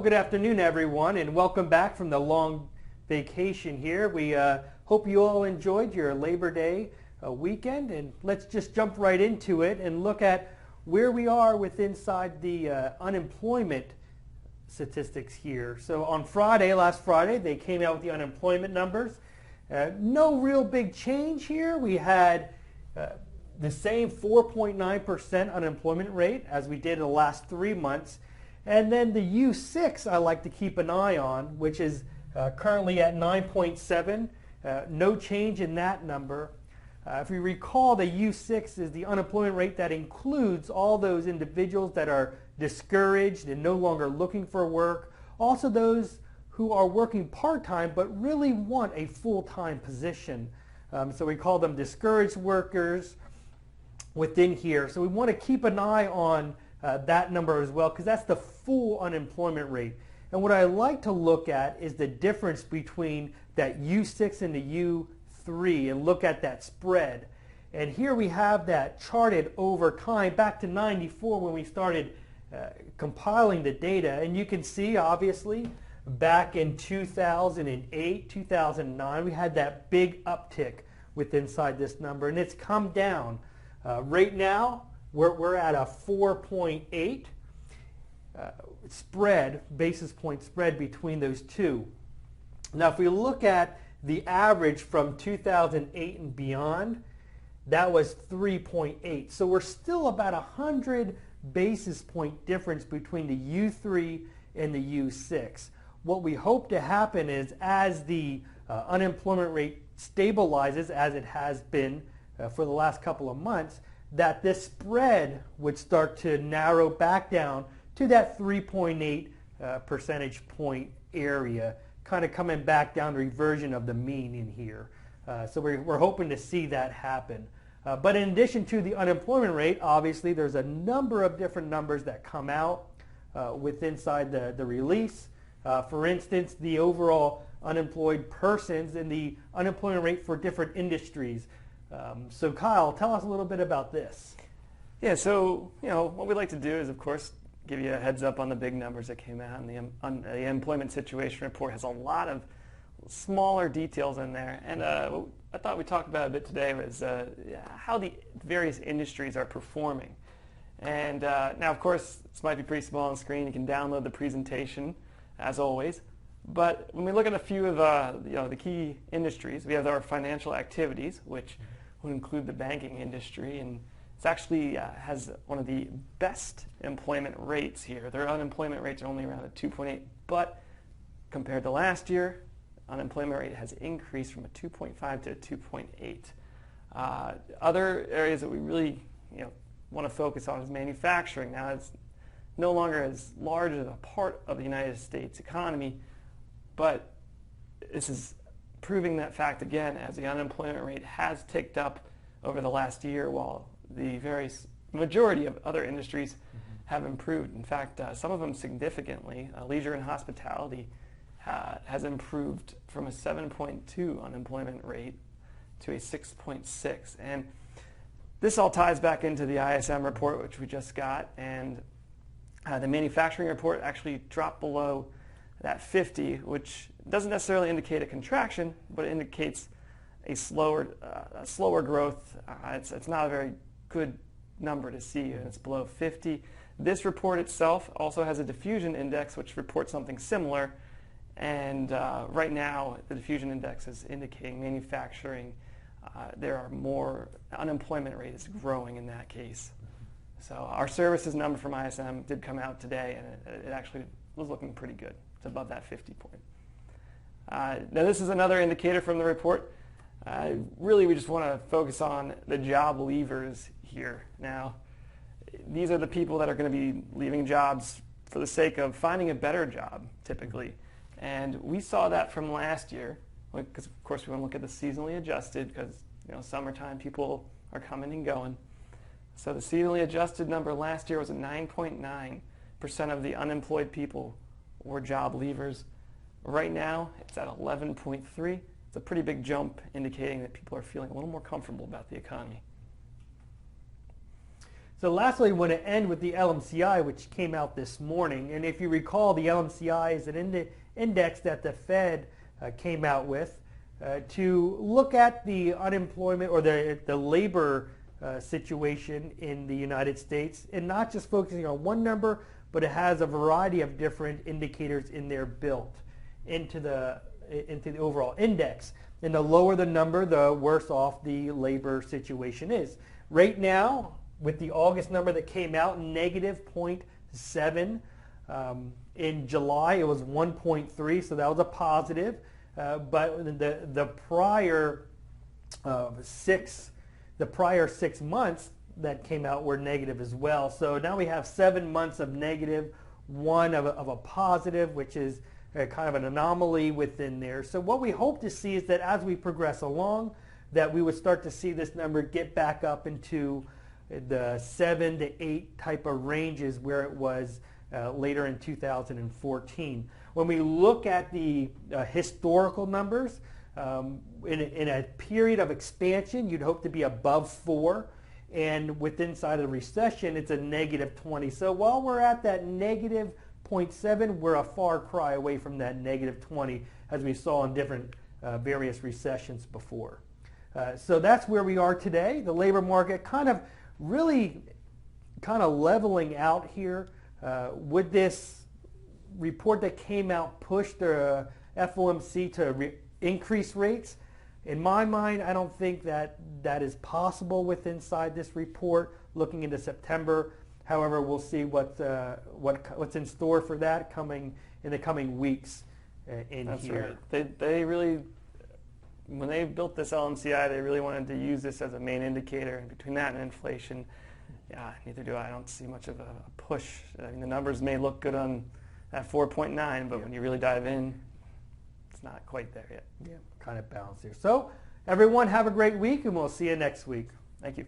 Well, good afternoon, everyone, and welcome back from the long vacation here. We hope you all enjoyed your Labor Day weekend, and let's just jump right into it and look at where we are inside the unemployment statistics here. So on last Friday, they came out with the unemployment numbers. No real big change here. We had the same 4.9% unemployment rate as we did in the last 3 months. And then the U6 I like to keep an eye on, which is currently at 9.7. No change in that number. If we recall, the U6 is the unemployment rate that includes all those individuals that are discouraged and no longer looking for work. Also those who are working part-time but really want a full-time position. So we call them discouraged workers within here. So we want to keep an eye on that number as well, because that's the full unemployment rate. And what I like to look at is the difference between that U6 and the U3 and look at that spread. And here we have that charted over time back to 94 when we started compiling the data. And you can see, obviously, back in 2008, 2009, we had that big uptick inside this number, and it's come down. Right now, we're at a 4.8 basis point spread between those two. Now, if we look at the average from 2008 and beyond, that was 3.8. So we're still about 100 basis point difference between the U3 and the U6. What we hope to happen is, as the unemployment rate stabilizes, as it has been for the last couple of months, that this spread would start to narrow back down to that 3.8 percentage point area, kind of coming back down the reversion of the mean in here. So we're hoping to see that happen. But in addition to the unemployment rate, obviously there's a number of different numbers that come out inside the release. For instance, the overall unemployed persons and the unemployment rate for different industries. So Kyle, tell us a little bit about this. Yeah, so what we like to do is, of course, give you a heads up on the big numbers that came out. And the employment situation report has a lot of smaller details in there. And what I thought we'd talk about a bit today was how the various industries are performing. And now, of course, this might be pretty small on the screen. You can download the presentation, as always. But when we look at a few of the key industries, we have our financial activities, which would include the banking industry, and it's actually has one of the best employment rates here. Their unemployment rates are only around at 2.8, but compared to last year, unemployment rate has increased from a 2.5 to a 2.8. Other areas that we really want to focus on is manufacturing. Now, it's no longer as large of a part of the United States economy, but this is proving that fact again, as the unemployment rate has ticked up over the last year, while the majority of other industries have improved. In fact, some of them significantly. Leisure and hospitality has improved from a 7.2 unemployment rate to a 6.6. And this all ties back into the ISM report, which we just got, and the manufacturing report actually dropped below that 50, which doesn't necessarily indicate a contraction, but it indicates a slower growth. It's not a very good number to see, and it's below 50. This report itself also has a diffusion index, which reports something similar. And right now, the diffusion index is indicating manufacturing. There are more unemployment rate is growing in that case. So our services number from ISM did come out today, and it actually was looking pretty good. It's above that 50 point. Now this is another indicator from the report. Really, we just want to focus on the job leavers here. Now, these are the people that are going to be leaving jobs for the sake of finding a better job, typically. And we saw that from last year, because of course we want to look at the seasonally adjusted, because summertime people are coming and going. So the seasonally adjusted number last year was at 9.9% of the unemployed people were job leavers. Right now, it's at 11.3. It's a pretty big jump, indicating that people are feeling a little more comfortable about the economy. So lastly, I want to end with the LMCI, which came out this morning. And if you recall, the LMCI is an index that the Fed came out with to look at the unemployment or the labor situation in the United States, and not just focusing on one number, but it has a variety of different indicators in there built into the overall index. And the lower the number, the worse off the labor situation is. Right now, with the August number that came out, negative 0.7. In July, it was 1.3, so that was a positive. But the prior 6 months that came out were negative as well. So now we have 7 months of negative, 1 of a positive, which is kind of an anomaly within there. So what we hope to see is that as we progress along, that we would start to see this number get back up into the 7 to 8 type of ranges where it was later in 2014. When we look at the historical numbers, in a period of expansion, you'd hope to be above 4, and within inside of the recession, it's a negative 20. So while we're at that negative 0.7, we're a far cry away from that negative 20, as we saw in different various recessions before. So that's where we are today. The labor market really leveling out here. Would this report that came out push the FOMC to increase rates? In my mind, I don't think that is possible with inside this report looking into September. However, we'll see what's in store for that coming in the coming weeks in That's here. Right. They really, when they built this LMCI, they really wanted to use this as a main indicator. And between that and inflation, yeah, neither do I. I don't see much of a push. I mean, the numbers may look good at 4.9, but when you really dive in, it's not quite there yet. Yeah, kind of balanced here. So everyone have a great week, and we'll see you next week. Thank you.